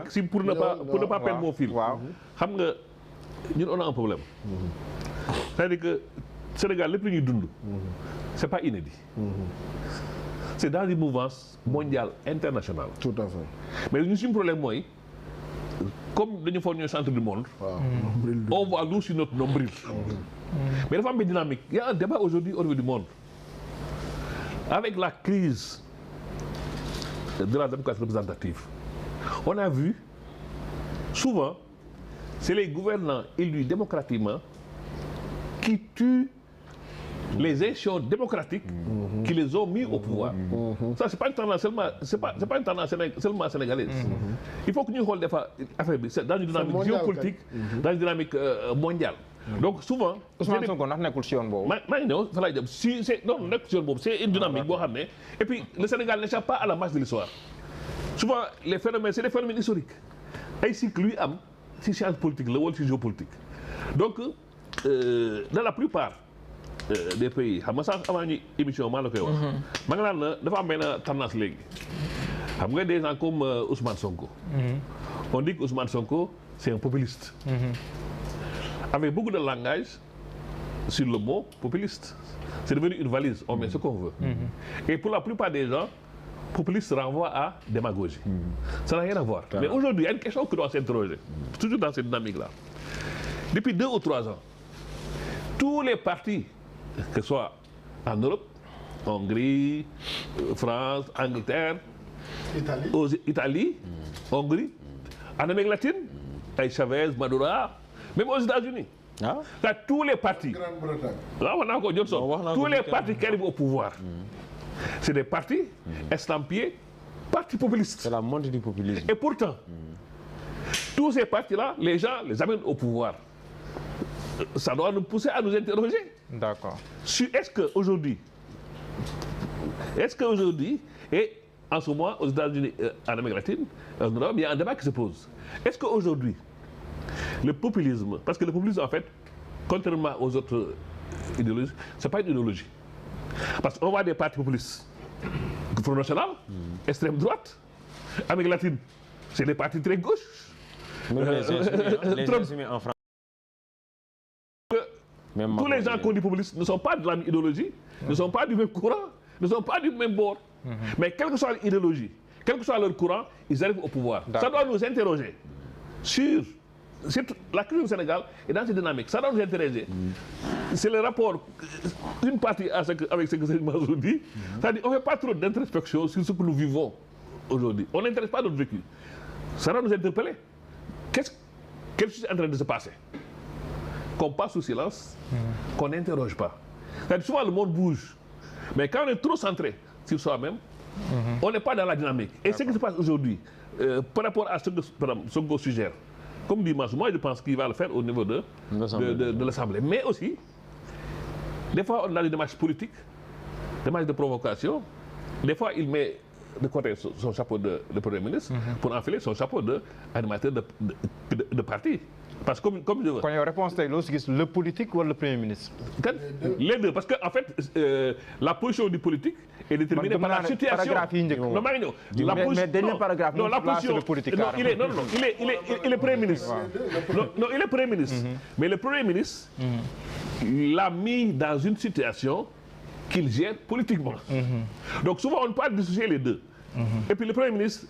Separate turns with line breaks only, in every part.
si pour ne pas perdre mon fil. xam nga ñun on a un problème. c'est-à-dire que Sénégal lépp lu ñuy dund. c'est pas inédit. c'est dans une mouvance mondiale internationale.
tout à fait.
mais ñun suñu problème mooy comme dañu foog ñooy centre du monde. on voit nous sur notre nombril. mais dafa am benn dynamique. Il y a un débat aujourd'hui au niveau du monde. Avec la crise de la démocratie représentative, on a vu souvent, c'est les gouvernants élus démocratiquement qui tuent les institutions démocratiques qui les ont mis au pouvoir. Ça, c'est pas une tendance seulement, c'est pas une tendance seulement sénégalaise. Il faut que nous regardions affaire c'est dans une dynamique géopolitique, dans une dynamique mondiale. Donc souvent.
Ousmane Sonko ndax nekkul si yoon boobu.
maa ngi ñëw fa laay jëm si c'est non nekkul si yoon boobu c'est une dynamique boo xam ne et puis le Sénégal n'échappe pas à la marche de l'histoire. Souvent les phénomènes c'est des phénomènes historiques ay cycles yu am ci science politique la wala ci géopolitique. Donc dans la plupart des pays xam nga sax avant ñu émission maa la koy wax. ma nga naan dafa am benn tendance léegi. xam nga des gens comme Ousmane Sonko. On dit que Ousmane Sonko c'est un populiste. Avec beaucoup de langage sur le mot populiste. C'est devenu une valise, on met ce qu'on veut. Et pour la plupart des gens, populiste renvoie à démagogie. Ça n'a rien à voir. Mais aujourd'hui, il y a une question qui doit s'interroger, toujours dans cette dynamique-là. Depuis 2 ou 3 ans, tous les partis, que ce soit en Europe, Hongrie, France, Angleterre, Italie, Hongrie, en Amérique latine, avec Chavez, Maduro, même aux États-Unis. Tous les partis, tous les partis qui arrivent au pouvoir, c'est des partis estampillés, partis populistes.
C'est la montée du populisme.
Et pourtant, tous ces partis-là, les gens les amènent au pouvoir. Ça doit nous pousser à nous interroger.
D'accord.
Est-ce qu'aujourd'hui, et en ce moment, aux États-Unis, en Amérique latine, en Europe, il y a un débat qui se pose. Est-ce qu'aujourd'hui, le populisme, parce que le populisme, en fait, contrairement aux autres idéologies, ce n'est pas une idéologie. Parce qu'on voit des partis populistes, Front National, extrême droite, Amérique latine, c'est des partis très gauche.
Les insoumis en France.
Tous les gens qu'on dit populistes ne sont pas de la même idéologie, ne sont pas du même courant, ne sont pas du même bord. Mais quelle que soit l'idéologie, quel que soit leur courant, ils arrivent au pouvoir. Ça doit nous interroger sur la crise du Sénégal est dans cette dynamique. Ça doit nous intéresser. C'est le rapport, une partie avec ce que Serigne Mansour dit. C'est-à-dire qu'on ne fait pas trop d'introspection sur ce que nous vivons aujourd'hui. On n'intéresse pas notre vécu. Ça doit nous interpeller. Qu'est-ce qui est en train de se passer? Qu'on passe sous silence, qu'on n'interroge pas. C'est-à-dire souvent le monde bouge. Mais quand on est trop centré sur soi-même, on n'est pas dans la dynamique. Et ce qui se passe aujourd'hui, par rapport à ce que suggère, comme dit Mansour, moi je pense qu'il va le faire au niveau de l'Assemblée. Mais aussi, des fois on a des démarches politiques, des démarches de provocation. Des fois il met de côté son chapeau de Premier ministre pour enfiler son chapeau d'animateur de parti. Parce que comme je veux.
Quand il y a réponse, le politique ou le Premier ministre?
Les deux, parce qu'en fait, la position du politique est déterminée par la situation. Non,
mais dernier paragraphe,
non, la position
le politique.
Non, il est Premier ministre. Non, il est Premier ministre. Mais le Premier ministre l'a mis dans une situation qu'il gère politiquement. Donc souvent, on ne peut pas dissocier les deux. Et puis le Premier ministre,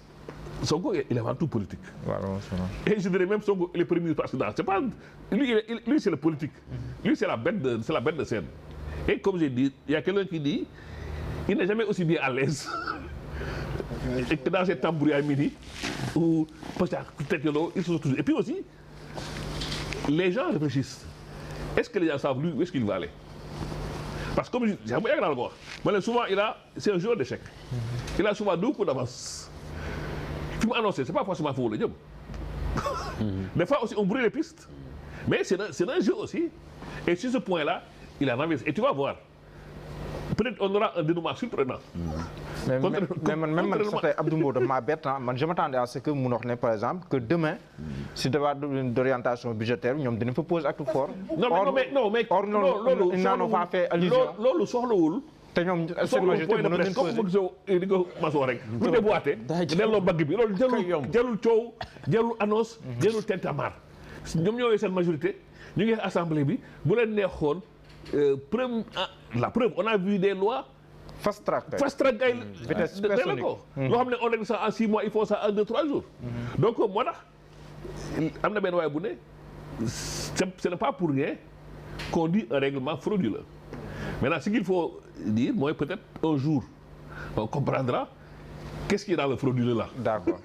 Sonko, il est avant tout politique. Et je dirais même Sonko, il est Premier ministre parce que c'est pas, lui c'est le politique. Lui, c'est la bête de scène. Et comme j'ai dit, il y a quelqu'un qui dit, il n'est jamais aussi bien à l'aise que dans cette tambouille à midi, où peut-être ils sont toujours. Et puis aussi, les gens réfléchissent. Est-ce que les gens savent lui où est-ce qu'il va aller? Parce que comme j'ai souvent, c'est un joueur d'échecs. Il a souvent 2 coups d'avance. Il m'a annoncé, c'est pas forcément pour le job. Des fois aussi, on brûle les pistes. Mais c'est un jeu aussi. Et sur ce point-là, il a renversé. Et tu vas voir. Peut-être on aura un dénouement surprenant.
Mais même Abdou Mbow de ma bête, je m'attendais à ce que mon ordre, par exemple, que demain, si il y a d'orientation budgétaire, nous devons poser acte fort.
Non, mais
ils n'en ont pas fait allusion. te ñoom seen majorité mënoon nañu
comme bëgg di ko masoo rek lu déboîté delloo bagg bi loolu jarul coow jarul annonce jarul tentamar ñoom ñoo seen majorité ñu ngi assemblée bi bu leen neexoon la preuve on a vu des lois
fast track
ay
vitesse
supersonique ko loo xam ne on règle ça en 6 mois il faut ça en 2-3 jours donc moo tax am na benn waaye bu ne ce n'est pas pour rien qu'on dit un règlement frauduleux maintenant ce qu'il faut dire mooy peut-être un jour on comprendra qu'est-ce qui est dans le frauduleux là.
D'accord.